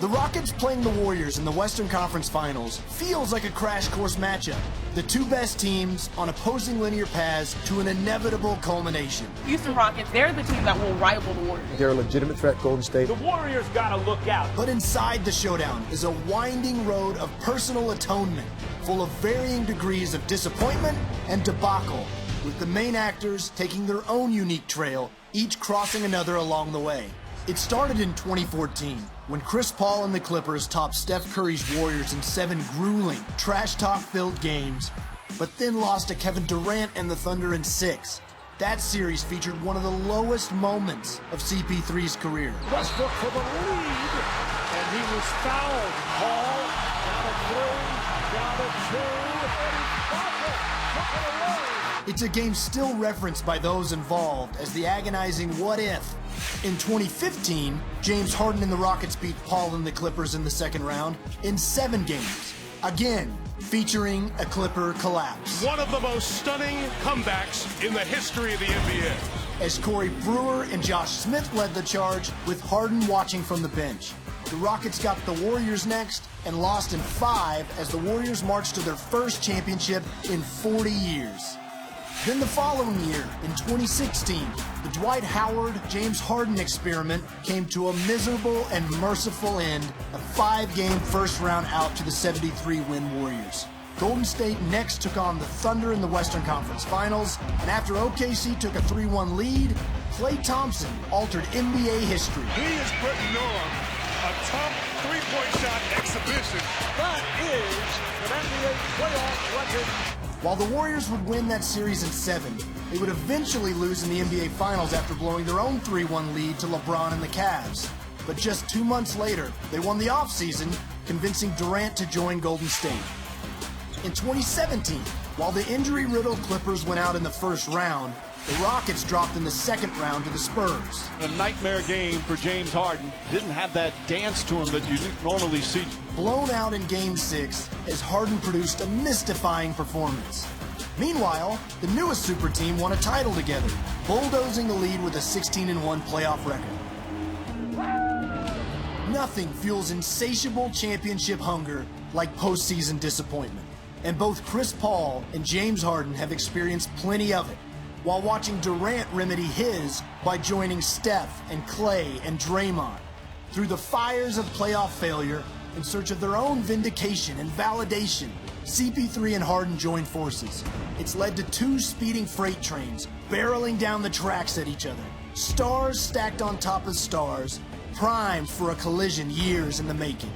The Rockets playing the Warriors in the Western Conference Finals feels like a crash course matchup. The two best teams on opposing linear paths to an inevitable culmination. Houston Rockets, they're the team that will rival the Warriors. They're a legitimate threat, Golden State. The Warriors gotta look out. But inside the showdown is a winding road of personal atonement, full of varying degrees of disappointment and debacle, with the main actors taking their own unique trail, each crossing another along the way. It started in 2014, when Chris Paul and the Clippers topped Steph Curry's Warriors in 7 grueling, trash-talk-filled games, but then lost to Kevin Durant and the Thunder in 6. That series featured one of the lowest moments of CP3's career. Westbrook for the lead, and he was fouled. Paul, down to 2, It's a game still referenced by those involved as the agonizing what if. In 2015, James Harden and the Rockets beat Paul and the Clippers in the second round in 7 games. Again, featuring a Clipper collapse. One of the most stunning comebacks in the history of the NBA. As Corey Brewer and Josh Smith led the charge, with Harden watching from the bench. The Rockets got the Warriors next and lost in 5 as the Warriors marched to their first championship in 40 years. Then the following year, in 2016, the Dwight Howard-James Harden experiment came to a miserable and merciful end, a 5-game first-round out to the 73-win Warriors. Golden State next took on the Thunder in the Western Conference Finals, and after OKC took a 3-1 lead, Klay Thompson altered NBA history. He is putting on a top three-point shot exhibition. That is an NBA playoff record. While the Warriors would win that series in 7, they would eventually lose in the NBA Finals after blowing their own 3-1 lead to LeBron and the Cavs. But just 2 months later, they won the offseason, convincing Durant to join Golden State. In 2017, while the injury-riddled Clippers went out in the first round, the Rockets dropped in the second round to the Spurs. A nightmare game for James Harden. Didn't have that dance to him that you normally see. Blown out in Game 6 as Harden produced a mystifying performance. Meanwhile, the newest super team won a title together, bulldozing the lead with a 16-1 playoff record. Nothing fuels insatiable championship hunger like postseason disappointment. And both Chris Paul and James Harden have experienced plenty of it, while watching Durant remedy his by joining Steph and Klay and Draymond. Through the fires of playoff failure, in search of their own vindication and validation, CP3 and Harden joined forces. It's led to 2 speeding freight trains barreling down the tracks at each other. Stars stacked on top of stars, primed for a collision years in the making.